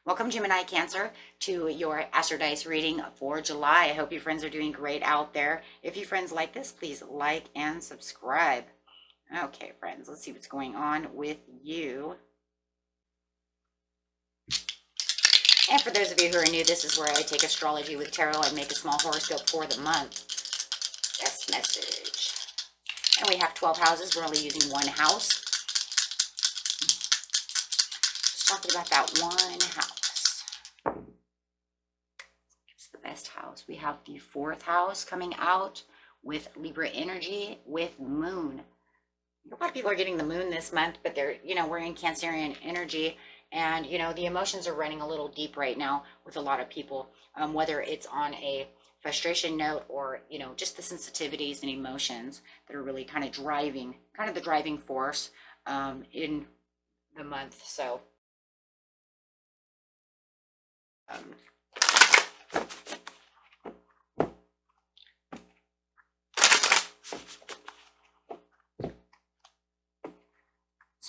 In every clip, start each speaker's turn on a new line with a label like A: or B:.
A: Welcome, Gemini Cancer, to your Astrodice reading for July. I hope you friends are doing great out there. If you friends like this, please like and subscribe. Okay, friends, let's see what's going on with you. And for those of you who are new, this is where I take astrology with tarot and make a small horoscope for the month. Best message. And we have 12 houses. We're only using one house. Just talking about that one house. Best house. We have the 4th house coming out with Libra energy with moon. A lot of people are getting the moon this month, but they're, we're in Cancerian energy, and the emotions are running a little deep right now with a lot of people, whether it's on a frustration note or just the sensitivities and emotions that are really kind of the driving force in the month. So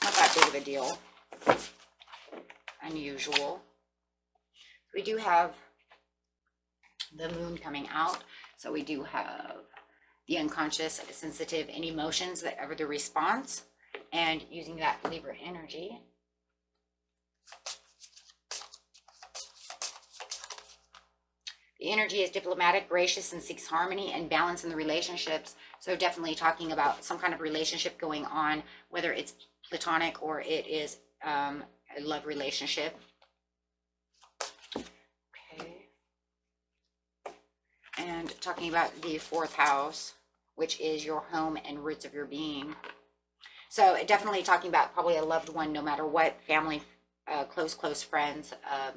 A: not that big of a deal. Unusual. We do have the moon coming out, so we do have the unconscious, sensitive, and emotions that are the response, and using that Libra energy. The energy is diplomatic, gracious, and seeks harmony and balance in the relationships. So definitely talking about some kind of relationship going on, whether it's platonic or it is a love relationship. Okay. And talking about the 4th house, which is your home and roots of your being. So definitely talking about probably a loved one, no matter what, family, close friends.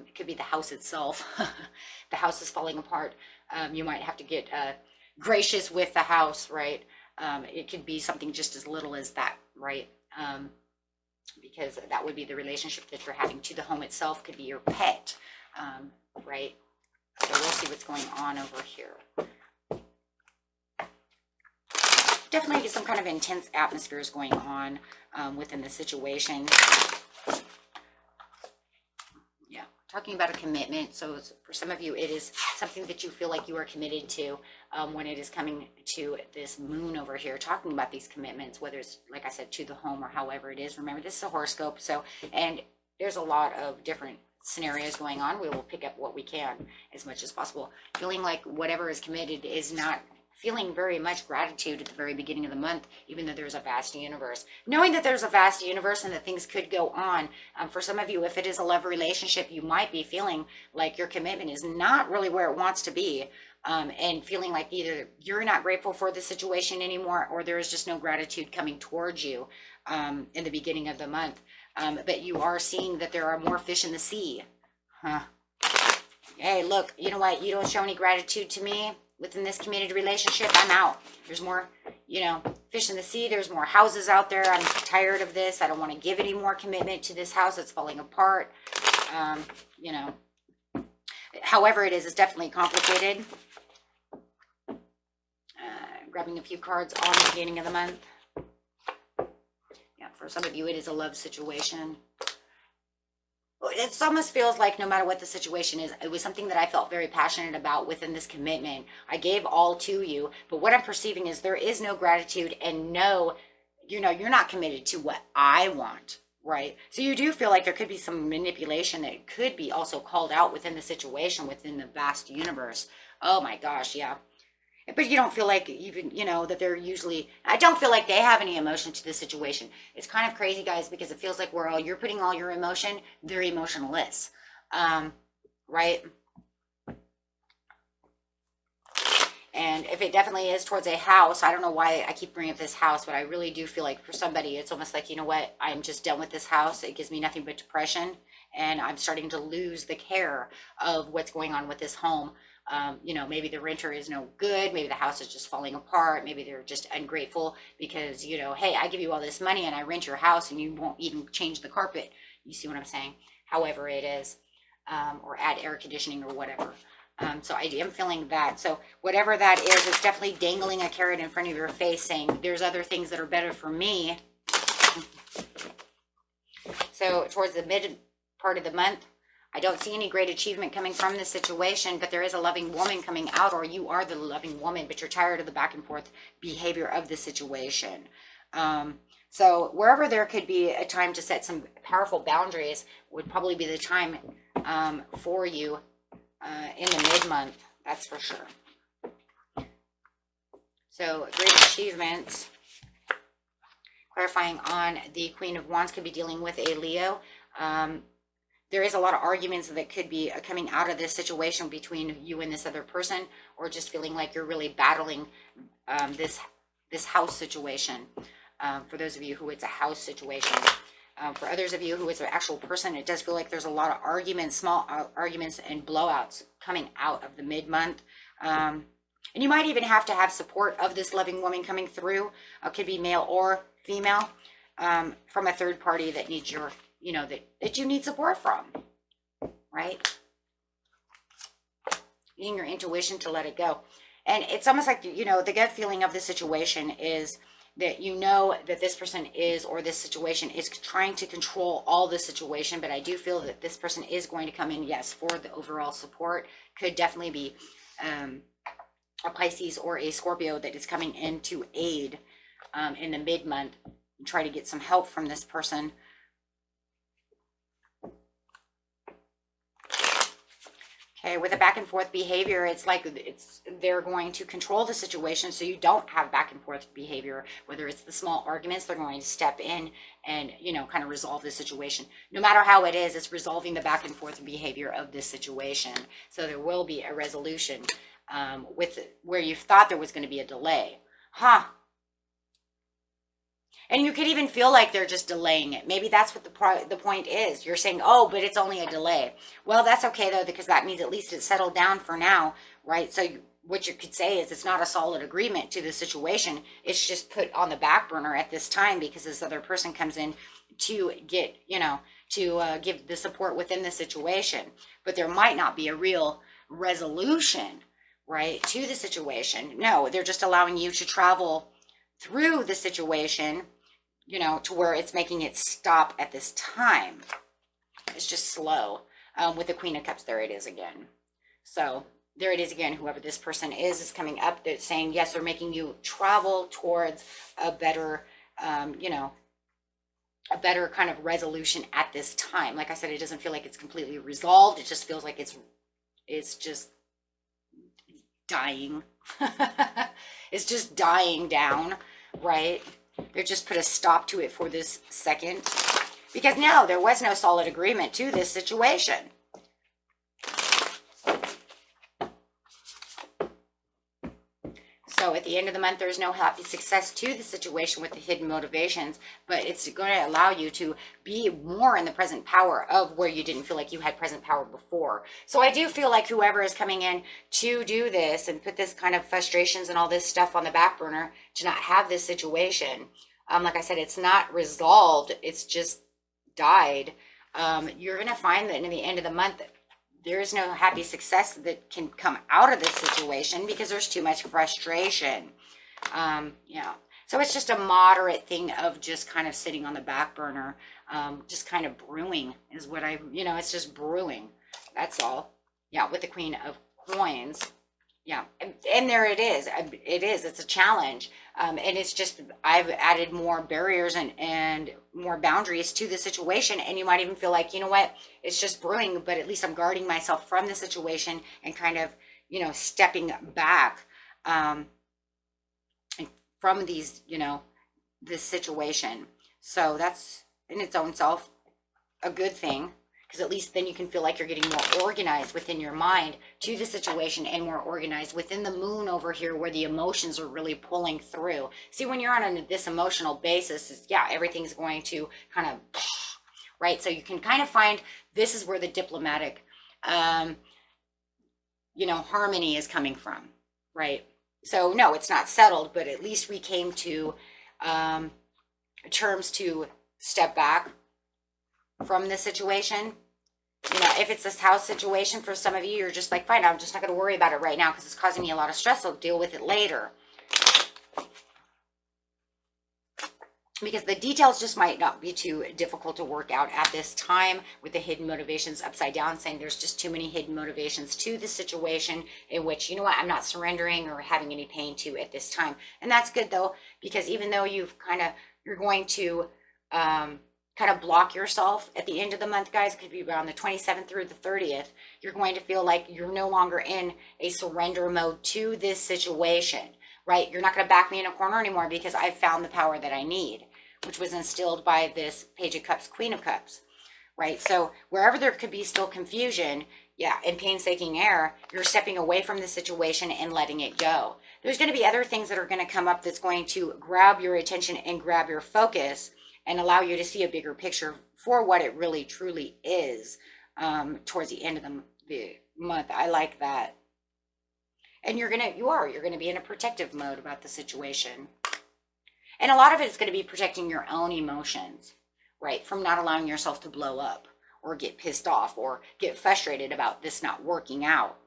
A: It could be the house itself. The house is falling apart. You might have to get gracious with the house, right? It could be something just as little as that, right? Because that would be the relationship that you're having to the home itself. Could be your pet, right? So we'll see what's going on over here. Definitely some kind of intense atmosphere is going on within the situation. Yeah, talking about a commitment. So for some of you, it is something that you feel like you are committed to when it is coming to this moon over here, talking about these commitments, whether it's, like I said, to the home or however it is. Remember, this is a horoscope, and there's a lot of different scenarios going on. We will pick up what we can as much as possible. Feeling like whatever is committed is not feeling very much gratitude at the very beginning of the month, even though there's a vast universe. Knowing that there's a vast universe and that things could go on. For some of you, if it is a love relationship, you might be feeling like your commitment is not really where it wants to be. And feeling like either you're not grateful for the situation anymore, or there is just no gratitude coming towards you in the beginning of the month. But you are seeing that there are more fish in the sea. Hey, look, you know what? You don't show any gratitude to me within this committed relationship. I'm out. There's more, fish in the sea. There's more houses out there. I'm tired of this. I don't want to give any more commitment to this house that's falling apart. However it is, it's definitely complicated. Grabbing a few cards on the beginning of the month. Yeah, for some of you, it is a love situation. It almost feels like no matter what the situation is, it was something that I felt very passionate about within this commitment. I gave all to you, but what I'm perceiving is there is no gratitude and no, you're not committed to what I want, right? So you do feel like there could be some manipulation that could be also called out within the situation, within the vast universe. Oh my gosh, yeah. But you don't feel like even, that they're usually, I don't feel like they have any emotion to the situation. It's kind of crazy, guys, because it feels like you're putting all your emotion, they're emotionless, right? And if it definitely is towards a house, I don't know why I keep bringing up this house, but I really do feel like for somebody, it's almost like, you know what, I'm just done with this house. It gives me nothing but depression, and I'm starting to lose the care of what's going on with this home. You know, maybe the renter is no good. Maybe the house is just falling apart. Maybe they're just ungrateful because, you know, hey, I give you all this money and I rent your house and you won't even change the carpet. You see what I'm saying? However it is, or add air conditioning or whatever. So I am feeling that. So whatever that is, it's definitely dangling a carrot in front of your face saying there's other things that are better for me. So towards the mid part of the month, I don't see any great achievement coming from this situation, but there is a loving woman coming out, or you are the loving woman, but you're tired of the back and forth behavior of the situation. So wherever there could be a time to set some powerful boundaries would probably be the time for you in the mid-month, that's for sure. So great achievements. Clarifying on the Queen of Wands could be dealing with a Leo. There is a lot of arguments that could be coming out of this situation between you and this other person, or just feeling like you're really battling this house situation. For those of you who it's a house situation. For others of you who it's an actual person, it does feel like there's a lot of arguments, small arguments and blowouts coming out of the mid-month. And you might even have to have support of this loving woman coming through. It could be male or female, from a third party that needs your, you know, that you need support from, right? Using your intuition to let it go. And it's almost like, you know, the gut feeling of the situation is that you know that this person is, or this situation is trying to control all the situation, but I do feel that this person is going to come in, yes, for the overall support. Could definitely be a Pisces or a Scorpio that is coming in to aid in the mid-month and try to get some help from this person. Okay, with a back and forth behavior, it's like they're going to control the situation so you don't have back and forth behavior. Whether it's the small arguments, they're going to step in and, you know, kind of resolve the situation. No matter how it is, it's resolving the back and forth behavior of this situation. So there will be a resolution with where you thought there was going to be a delay. And you could even feel like they're just delaying it. Maybe that's what the point is. You're saying, oh, but it's only a delay. Well, that's okay, though, because that means at least it's settled down for now, right? So what you could say is it's not a solid agreement to the situation. It's just put on the back burner at this time because this other person comes in to get, you know, to give the support within the situation. But there might not be a real resolution, right, to the situation. No, they're just allowing you to travel through the situation, you know, to where it's making it stop at this time. It's just slow. With the Queen of Cups, there it is again. So there it is again. Whoever this person is coming up. They're saying, yes, they're making you travel towards a better, you know, a better kind of resolution at this time. Like I said, it doesn't feel like it's completely resolved. It just feels like it's just dying. It's just dying down, right? They just put a stop to it for this second, because now there was no solid agreement to this situation. So at the end of the month, there's no happy success to the situation with the hidden motivations, but it's going to allow you to be more in the present power of where you didn't feel like you had present power before. So I do feel like whoever is coming in to do this and put this kind of frustrations and all this stuff on the back burner to not have this situation, like I said, it's not resolved. It's just died. You're going to find that in the end of the month, there is no happy success that can come out of this situation because there's too much frustration. Yeah. So it's just a moderate thing of just kind of sitting on the back burner, just kind of brewing is what it's just brewing. That's all. Yeah. With the Queen of Coins. Yeah. And there it is. It's a challenge. And it's just, I've added more barriers and more boundaries to the situation. And you might even feel like, you know what, it's just brewing, but at least I'm guarding myself from the situation and kind of, you know, stepping back from these, you know, this situation. So that's in its own self a good thing. Because at least then you can feel like you're getting more organized within your mind to the situation and more organized within the moon over here where the emotions are really pulling through. See, when you're on this emotional basis, yeah, everything's going to kind of, right? So you can kind of find this is where the diplomatic you know, harmony is coming from, right? So no, it's not settled, but at least we came to terms to step back from this situation. You know, if it's this house situation for some of you, you're just like, fine, I'm just not going to worry about it right now because it's causing me a lot of stress. I'll deal with it later. Because the details just might not be too difficult to work out at this time with the hidden motivations upside down, saying there's just too many hidden motivations to the situation in which, you know what, I'm not surrendering or having any pain to at this time. And that's good though, because even though you're going to kind of block yourself at the end of the month, guys, it could be around the 27th through the 30th, you're going to feel like you're no longer in a surrender mode to this situation, right? You're not going to back me in a corner anymore because I've found the power that I need, which was instilled by this Page of Cups, Queen of Cups, right? So wherever there could be still confusion, yeah, and painstaking error, you're stepping away from the situation and letting it go. There's going to be other things that are going to come up that's going to grab your attention and grab your focus and allow you to see a bigger picture for what it really truly is towards the end of the month. I like that. And you're going to be in a protective mode about the situation. And a lot of it is going to be protecting your own emotions, right? From not allowing yourself to blow up or get pissed off or get frustrated about this not working out,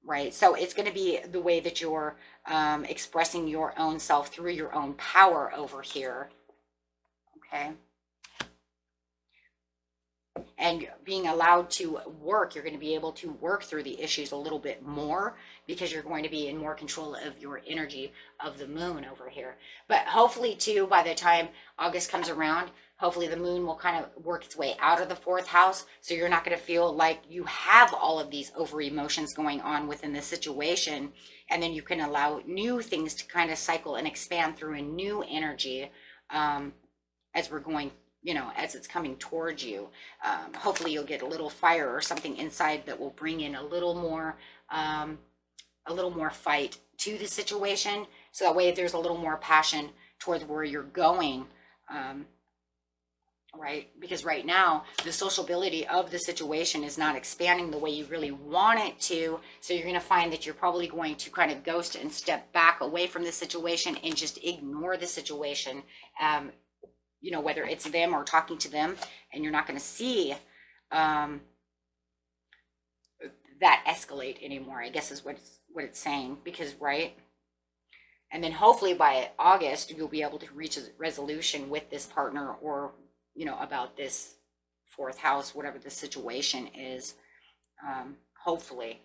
A: right? So it's going to be the way that you're expressing your own self through your own power over here. Okay. And being allowed to work, you're going to be able to work through the issues a little bit more because you're going to be in more control of your energy of the moon over here. But hopefully too, by the time August comes around, hopefully the moon will kind of work its way out of the 4th house. So you're not going to feel like you have all of these over emotions going on within the situation. And then you can allow new things to kind of cycle and expand through a new energy as we're going, you know, as it's coming towards you. Hopefully you'll get a little fire or something inside that will bring in a little more fight to the situation. So that way there's a little more passion towards where you're going, right? Because right now the sociability of the situation is not expanding the way you really want it to. So you're going to find that you're probably going to kind of ghost and step back away from the situation and just ignore the situation. You know, whether it's them or talking to them, and you're not going to see that escalate anymore, I guess is what it's saying, because, right? And then hopefully by August, you'll be able to reach a resolution with this partner or, you know, about this 4th house, whatever the situation is. Hopefully.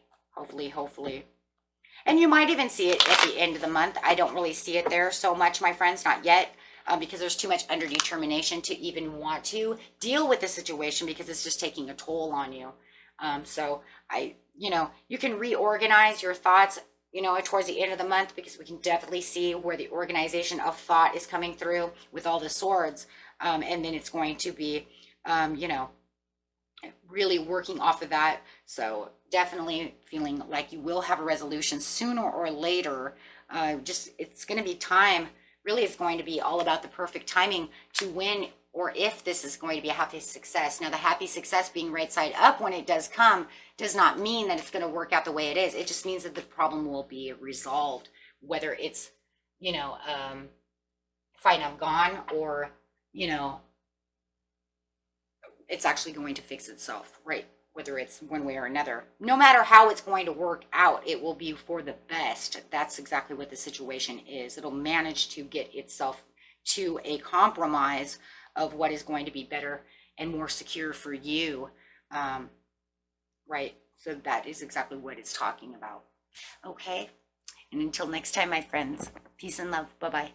A: And you might even see it at the end of the month. I don't really see it there so much, my friends, not yet. Because there's too much underdetermination to even want to deal with the situation because it's just taking a toll on you. So you know, you can reorganize your thoughts, you know, towards the end of the month, because we can definitely see where the organization of thought is coming through with all the swords. And then it's going to be, you know, really working off of that. So definitely feeling like you will have a resolution sooner or later. It's going to be time. Really, it's going to be all about the perfect timing to when or if this is going to be a happy success. Now, the happy success being right side up when it does come does not mean that it's going to work out the way it is. It just means that the problem will be resolved, whether it's, you know, fine, I'm gone, or, you know, it's actually going to fix itself, right? Whether it's one way or another. No matter how it's going to work out, it will be for the best. That's exactly what the situation is. It'll manage to get itself to a compromise of what is going to be better and more secure for you, right? So that is exactly what it's talking about. Okay, and until next time, my friends, peace and love. Bye-bye.